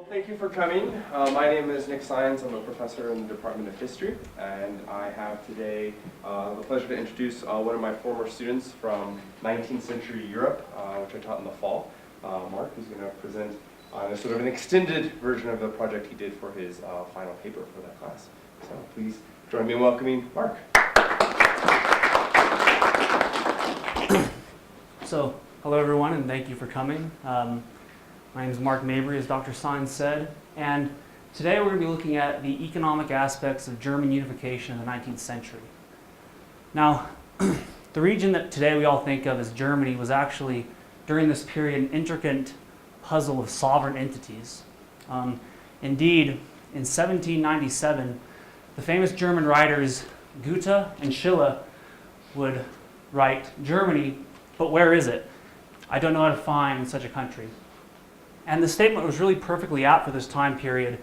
Thank you for coming. My name is Nick Science. I'm a professor in the Department of History, and I have today the pleasure to introduce one of my former students from 19th century Europe, which I taught in the fall, Mark, who's going to present on a sort of an extended version of the project he did for his final paper for that class. So please join me in welcoming Mark. So, hello everyone, and thank you for coming. My name is Mark Mabry, as Dr. Sines said, and today we're going to be looking at the economic aspects of German unification in the 19th century. Now, the region that today we all think of as Germany was actually, during this period, an intricate puzzle of sovereign entities. Indeed, in 1797, the famous German writers Goethe and Schiller would write, "Germany, but where is it? I don't know how to find such a country." And the statement was really perfectly apt for this time period.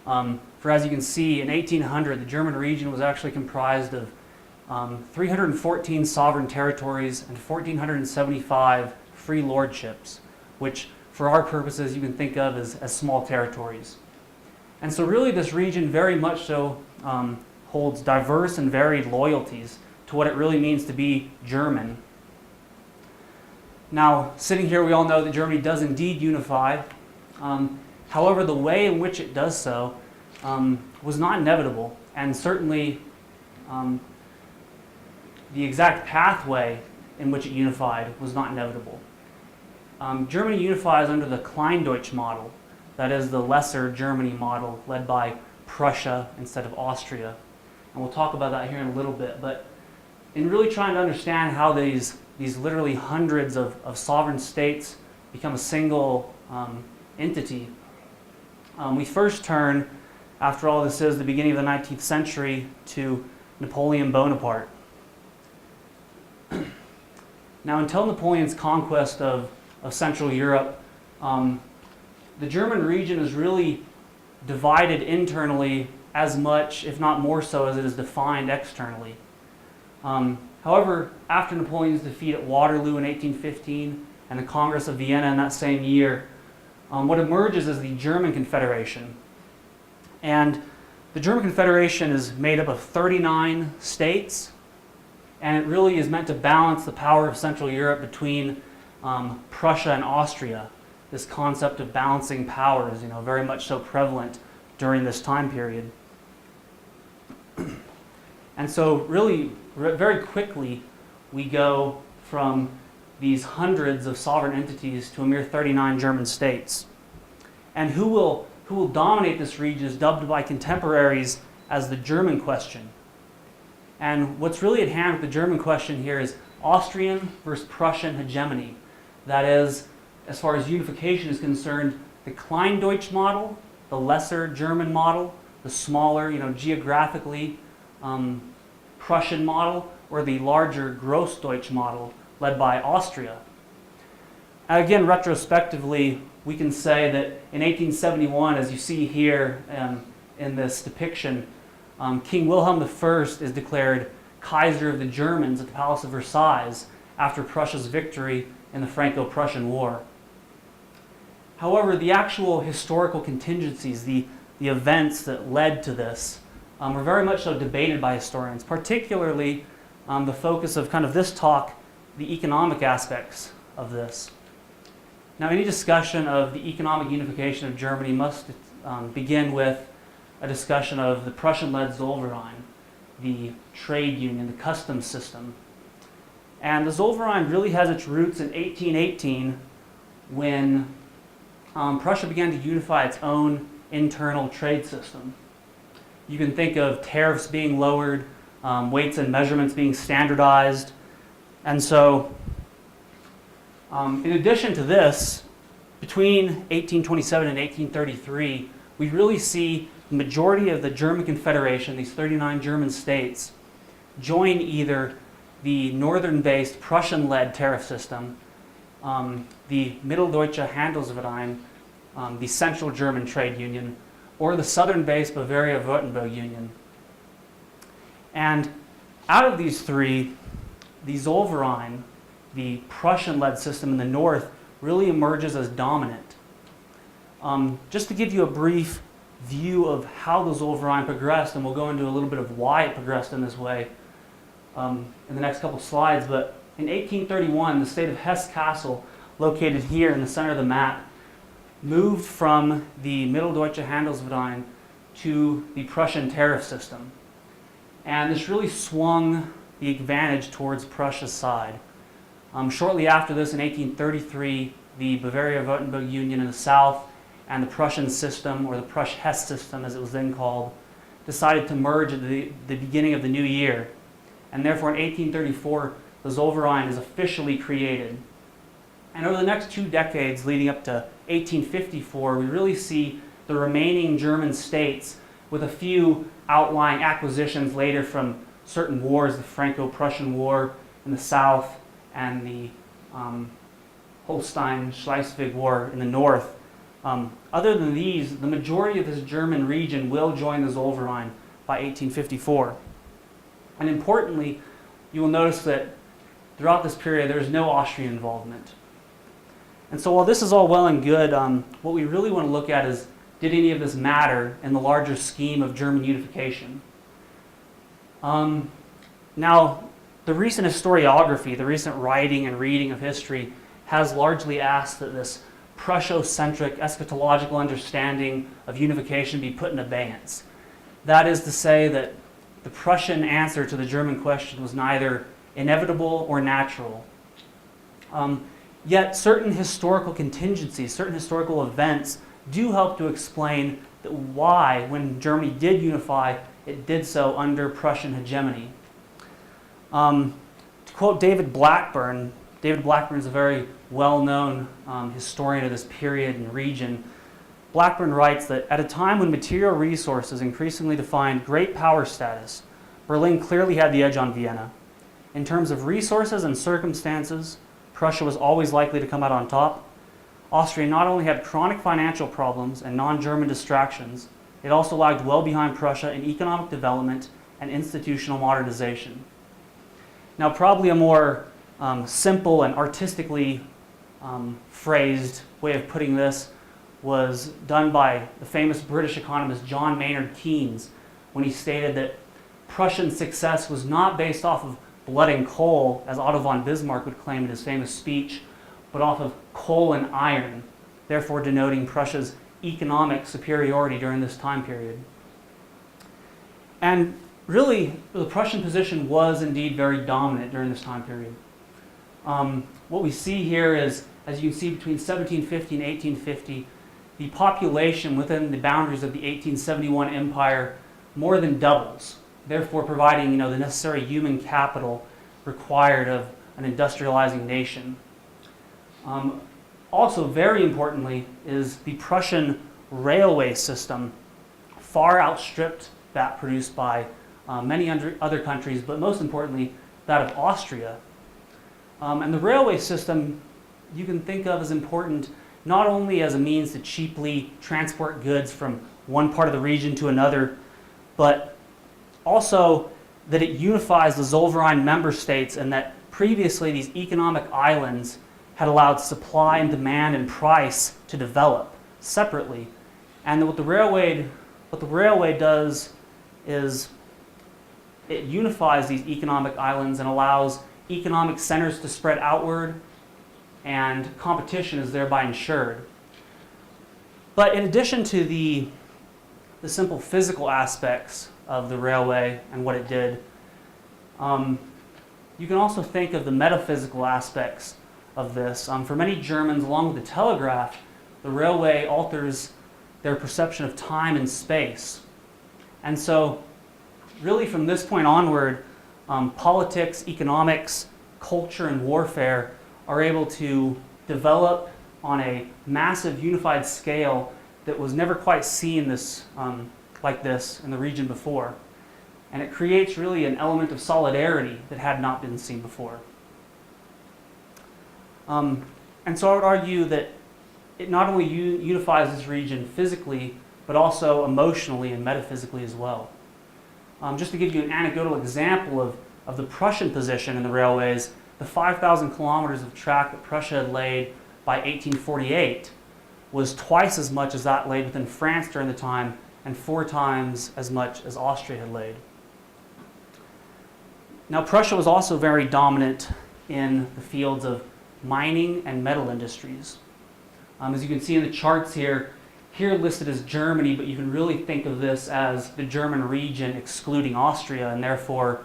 For as you can see, in 1800, the German region was actually comprised of 314 sovereign territories and 1,475 free lordships, which for our purposes you can think of as small territories. And so really this region very much so holds diverse and varied loyalties to what it really means to be German. Now, sitting here, we all know that Germany does indeed unify. However, the way in which it does so was not inevitable, and certainly the exact pathway in which it unified was not inevitable. Germany unifies under the Kleindeutsch model, that is the lesser Germany model led by Prussia instead of Austria. And we'll talk about that here in a little bit, but in really trying to understand how these literally hundreds of sovereign states become a single entity, we first turn, after all this is the beginning of the 19th century, to Napoleon Bonaparte. Now, until Napoleon's conquest of Central Europe, the German region is really divided internally as much, if not more so, as it is defined externally. However, after Napoleon's defeat at Waterloo in 1815 and the Congress of Vienna in that same year, what emerges is the German Confederation. And the German Confederation is made up of 39 states, and it really is meant to balance the power of Central Europe between Prussia and Austria. This concept of balancing powers, very much so prevalent during this time period. And so really, very quickly, we go from these hundreds of sovereign entities to a mere 39 German states. And who will dominate this region is dubbed by contemporaries as the German question. And what's really at hand with the German question here is Austrian versus Prussian hegemony. That is, as far as unification is concerned, the Kleindeutsch model, the lesser German model, the smaller, geographically Prussian model, or the larger Grossdeutsch model led by Austria. Again, retrospectively, we can say that in 1871, as you see here in this depiction, King Wilhelm I is declared Kaiser of the Germans at the Palace of Versailles after Prussia's victory in the Franco-Prussian War. However, the actual historical contingencies, the events that led to this, were very much so debated by historians, particularly the focus of kind of this talk, the economic aspects of this. Now, any discussion of the economic unification of Germany must begin with a discussion of the Prussian-led Zollverein, the trade union, the customs system. And the Zollverein really has its roots in 1818 when Prussia began to unify its own internal trade system. You can think of tariffs being lowered, weights and measurements being standardized. And so, in addition to this, between 1827 and 1833, we really see the majority of the German Confederation, these 39 German states, join either the northern-based Prussian-led tariff system, the Mitteldeutsche Handelsverein, the Central German Trade Union, or the southern-based Bavaria-Württemberg Union. And out of these three, the Zollverein, the Prussian-led system in the north, really emerges as dominant. Just to give you a brief view of how the Zollverein progressed, and we'll go into a little bit of why it progressed in this way in the next couple slides, but in 1831, the state of Hesse-Kassel, located here in the center of the map, moved from the Mitteldeutsche Handelsverein to the Prussian tariff system. And this really swung the advantage towards Prussia's side. Shortly after this, in 1833, the Bavaria-Württemberg Union in the south and the Prussian system, or the Prussian-Hesse system as it was then called, decided to merge at the beginning of the new year. And therefore in 1834, the Zollverein is officially created. And over the next 2 decades leading up to 1854, we really see the remaining German states with a few outlying acquisitions later from certain wars, the Franco-Prussian War in the south and the Holstein-Schleswig War in the north. Other than these, the majority of this German region will join the Zollverein by 1854. And importantly, you will notice that throughout this period there is no Austrian involvement. And so while this is all well and good, what we really want to look at is, did any of this matter in the larger scheme of German unification? Now, the recent historiography, the recent writing and reading of history, has largely asked that this Prusso-centric eschatological understanding of unification be put in abeyance. That is to say that the Prussian answer to the German question was neither inevitable or natural. Yet certain historical contingencies, certain historical events do help to explain that why, when Germany did unify, it did so under Prussian hegemony. To quote David Blackburn is a very well-known historian of this period and region. Blackburn writes that at a time when material resources increasingly defined great power status, Berlin clearly had the edge on Vienna. In terms of resources and circumstances, Prussia was always likely to come out on top. Austria not only had chronic financial problems and non-German distractions, it also lagged well behind Prussia in economic development and institutional modernization. Now, probably a more simple and artistically phrased way of putting this was done by the famous British economist John Maynard Keynes when he stated that Prussian success was not based off of blood and coal, as Otto von Bismarck would claim in his famous speech, but off of coal and iron, therefore denoting Prussia's economic superiority during this time period. And really, the Prussian position was indeed very dominant during this time period. What we see here is, as you can see, between 1750 and 1850, the population within the boundaries of the 1871 empire more than doubles, therefore providing the necessary human capital required of an industrializing nation. Also, very importantly, is the Prussian railway system far outstripped that produced by many other countries, but most importantly, that of Austria. And the railway system you can think of as important not only as a means to cheaply transport goods from one part of the region to another, but also that it unifies the Zollverein member states, and that previously these economic islands had allowed supply and demand and price to develop separately. And what the railway does is it unifies these economic islands and allows economic centers to spread outward, and competition is thereby ensured. But in addition to the simple physical aspects of the railway and what it did, you can also think of the metaphysical aspects of this. For many Germans, along with the telegraph, the railway alters their perception of time and space. And so, really from this point onward, politics, economics, culture, and warfare are able to develop on a massive unified scale that was never quite seen like this in the region before. And it creates really an element of solidarity that had not been seen before. And so I would argue that it not only unifies this region physically, but also emotionally and metaphysically as well. Just to give you an anecdotal example of the Prussian position in the railways, the 5,000 kilometers of track that Prussia had laid by 1848 was twice as much as that laid within France during the time, and 4 times as much as Austria had laid. Now, Prussia was also very dominant in the fields of mining and metal industries. As you can see in the charts here listed as Germany, but you can really think of this as the German region excluding Austria, and therefore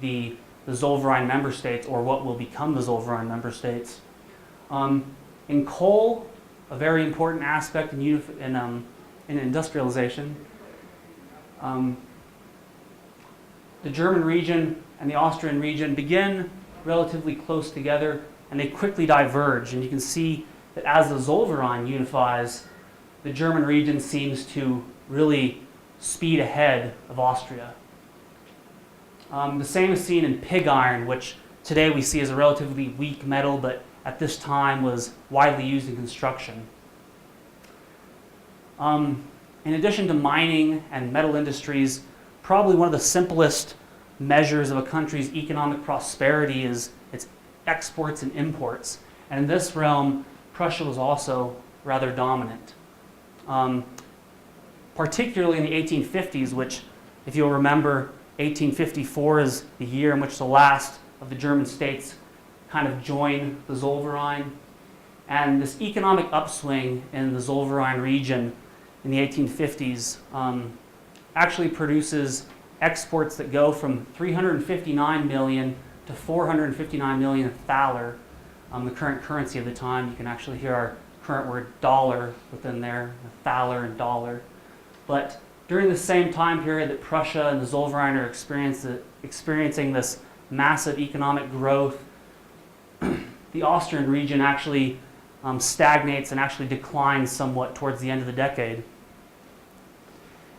the Zollverein member states, or what will become the Zollverein member states. In coal, a very important aspect in industrialization, the German region and the Austrian region begin relatively close together, and they quickly diverge. And you can see that as the Zollverein unifies, the German region seems to really speed ahead of Austria. The same is seen in pig iron, which today we see as a relatively weak metal, but at this time was widely used in construction. In addition to mining and metal industries, probably one of the simplest measures of a country's economic prosperity is its exports and imports. And in this realm, Prussia was also rather dominant. Particularly in the 1850s, which, if you'll remember, 1854 is the year in which the last of the German states kind of joined the Zollverein. And this economic upswing in the Zollverein region in the 1850s actually produces exports that go from 359 million to 459 million thaler, the current currency of the time. You can actually hear our current word dollar within there, thaler and dollar. But during the same time period that Prussia and the Zollverein are experiencing this massive economic growth, the Austrian region actually stagnates and actually declines somewhat towards the end of the decade.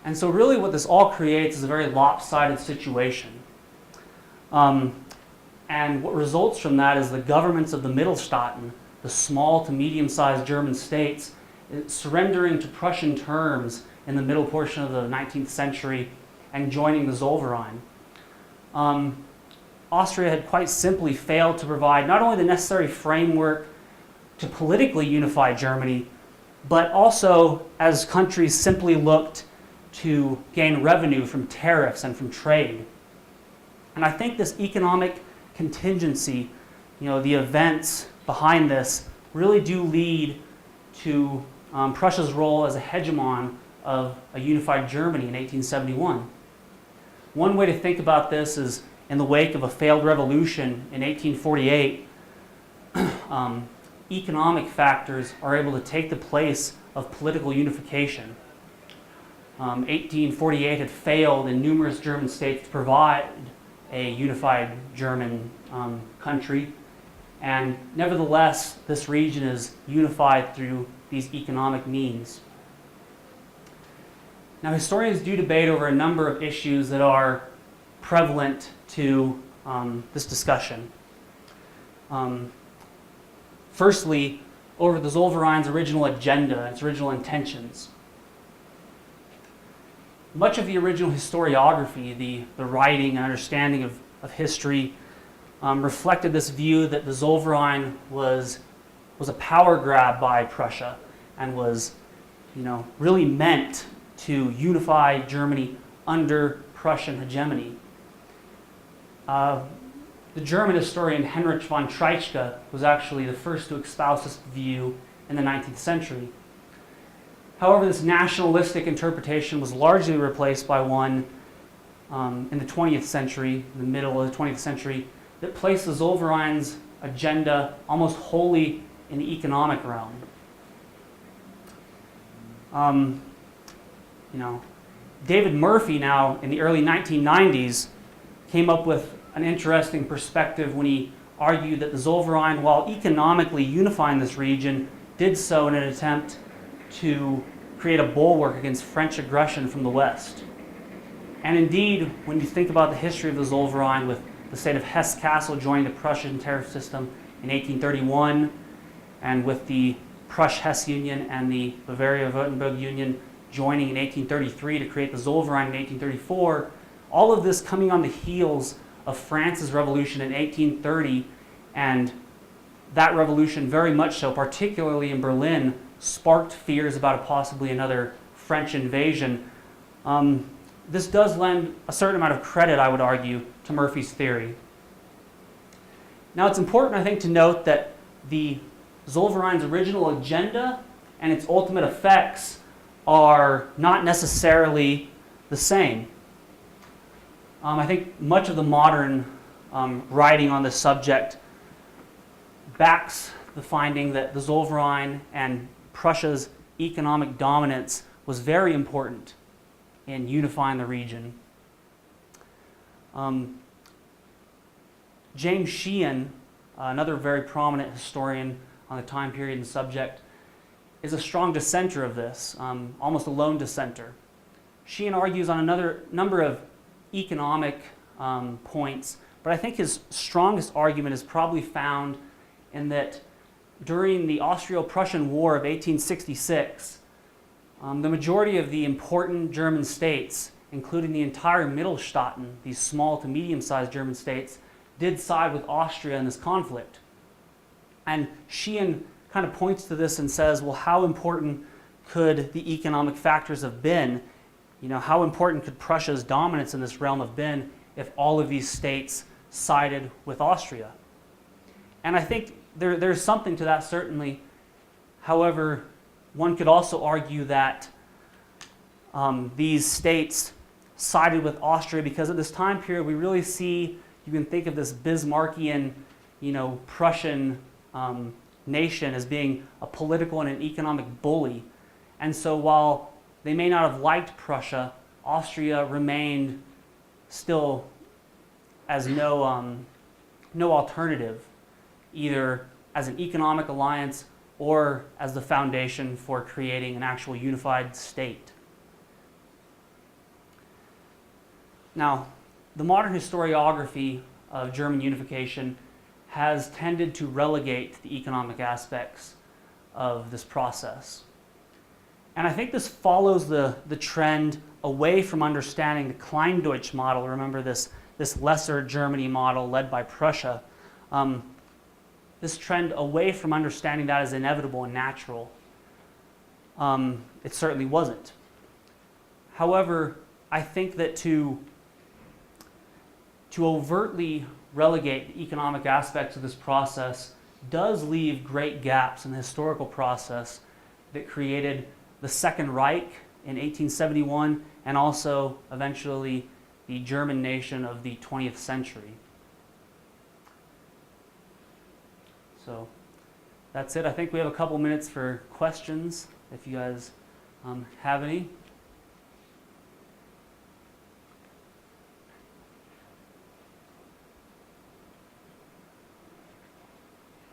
And so really what this all creates is a very lopsided situation. And what results from that is the governments of the Mittelstaaten, the small to medium-sized German states, surrendering to Prussian terms in the middle portion of the 19th century and joining the Zollverein. Austria had quite simply failed to provide not only the necessary framework to politically unify Germany, but also as countries simply looked to gain revenue from tariffs and from trade. And I think this economic contingency, the events behind this really do lead to Prussia's role as a hegemon of a unified Germany in 1871. One way to think about this is in the wake of a failed revolution in 1848, economic factors are able to take the place of political unification. 1848 had failed in numerous German states to provide a unified German country, and nevertheless, this region is unified through these economic means. Now, historians do debate over a number of issues that are prevalent to this discussion. Firstly, over the Zollverein's original agenda, its original intentions. Much of the original historiography, the writing and understanding of history, reflected this view that the Zollverein was a power grab by Prussia and was, really meant to unify Germany under Prussian hegemony. The German historian Heinrich von Treitschke was actually the first to espouse this view in the 19th century. However, this nationalistic interpretation was largely replaced by one in the 20th century, in the middle of the 20th century, that placed the Zollverein's agenda almost wholly in the economic realm. David Murphy now, in the early 1990s, came up with an interesting perspective when he argued that the Zollverein, while economically unifying this region, did so in an attempt to create a bulwark against French aggression from the West. And indeed, when you think about the history of the Zollverein, with the state of Hesse-Kassel joining the Prussian tariff system in 1831, and with the Pruss-Hesse Union and the Bavaria-Württemberg Union joining in 1833 to create the Zollverein in 1834, all of this coming on the heels of France's revolution in 1830, and that revolution very much so, particularly in Berlin, sparked fears about possibly another French invasion. This does lend a certain amount of credit, I would argue, to Murphy's theory. Now it's important, I think, to note that the Zollverein's original agenda and its ultimate effects are not necessarily the same. I think much of the modern writing on this subject backs the finding that the Zollverein and Prussia's economic dominance was very important in unifying the region. James Sheehan, another very prominent historian on the time period and subject, is a strong dissenter of this, almost a lone dissenter. Sheehan argues on another number of economic points, but I think his strongest argument is probably found in that during the Austro-Prussian War of 1866, the majority of the important German states, including the entire Mittelstaaten, these small to medium-sized German states, did side with Austria in this conflict. And Sheehan kind of points to this and says, well, how important could the economic factors have been? You know, how important could Prussia's dominance in this realm have been if all of these states sided with Austria? And I think there's something to that, certainly. However, one could also argue that these states sided with Austria because at this time period we really see, you can think of this Bismarckian, Prussian nation as being a political and an economic bully. And so while they may not have liked Prussia, Austria remained still as no alternative, either as an economic alliance or as the foundation for creating an actual unified state. Now, the modern historiography of German unification has tended to relegate the economic aspects of this process. And I think this follows the trend away from understanding the Kleindeutsch model. Remember this lesser Germany model led by Prussia. This trend away from understanding that as inevitable and natural. It certainly wasn't. However, I think that to overtly relegate the economic aspects of this process does leave great gaps in the historical process that created the Second Reich in 1871 and also eventually the German nation of the 20th century. So that's it. I think we have a couple minutes for questions if you guys have any.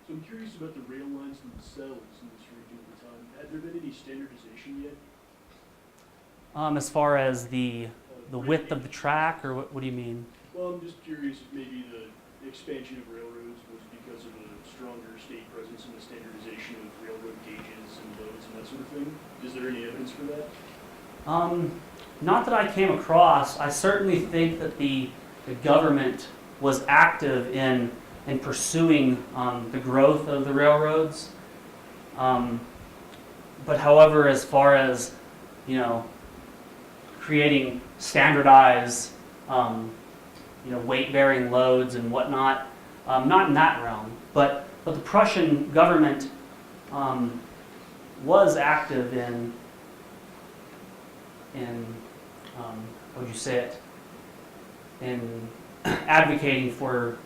So I'm curious about the rail lines themselves in this region at the time. Had there been any standardization yet? As far as the width of the track, or what do you mean? Well, I'm just curious if maybe the expansion of railroads was because of a stronger state presence in the standardization of railroad gauges and loads and that sort of thing. Is there any evidence for that? Not that I came across. I certainly think that the government was active in pursuing the growth of the railroads. But however, as far as, creating standardized, weight-bearing loads and whatnot, not in that realm. But the Prussian government was active in how would you say it, in advocating for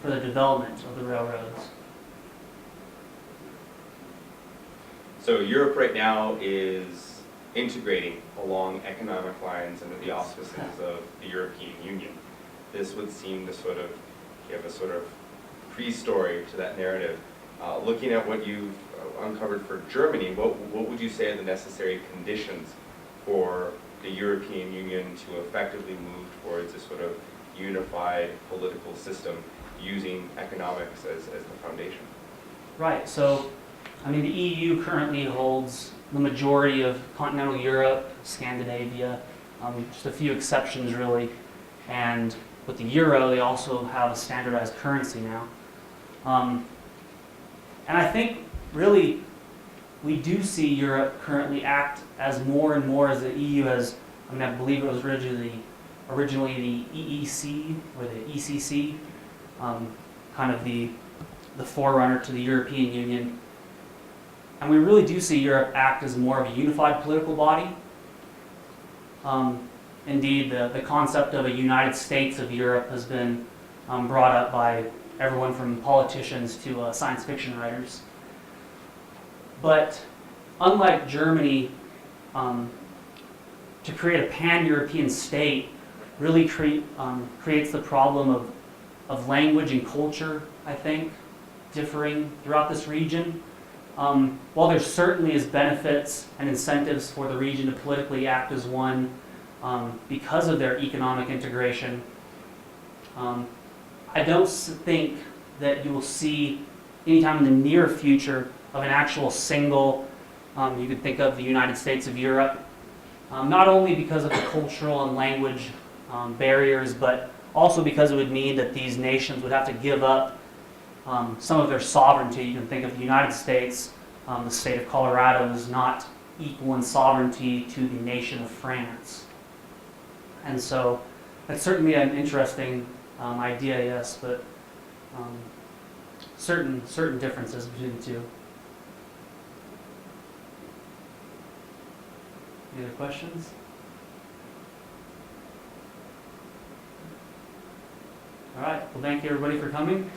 the development of the railroads. So Europe right now is integrating along economic lines under the auspices of the European Union. This would seem to sort of give a sort of pre-story to that narrative. Looking at what you've uncovered for Germany, what would you say are the necessary conditions for the European Union to effectively move towards a sort of unified political system using economics as the foundation? Right. So, the EU currently holds the majority of continental Europe, Scandinavia, just a few exceptions really. And with the euro, they also have a standardized currency now. And I think really we do see Europe currently act as more and more as the EU has, I believe it was originally the EEC or the ECC, kind of the forerunner to the European Union. And we really do see Europe act as more of a unified political body. Indeed, the concept of a United States of Europe has been brought up by everyone from politicians to science fiction writers. But unlike Germany, to create a pan-European state really creates the problem of language and culture, I think, differing throughout this region. While there certainly is benefits and incentives for the region to politically act as one because of their economic integration, I don't think that you will see anytime in the near future of an actual single, you could think of the United States of Europe, not only because of the cultural and language barriers, but also because it would mean that these nations would have to give up some of their sovereignty. You can think of the United States, the state of Colorado is not equal in sovereignty to the nation of France. And so that's certainly an interesting idea, yes, but certain differences between the two. Any other questions? All right, well, thank you everybody for coming.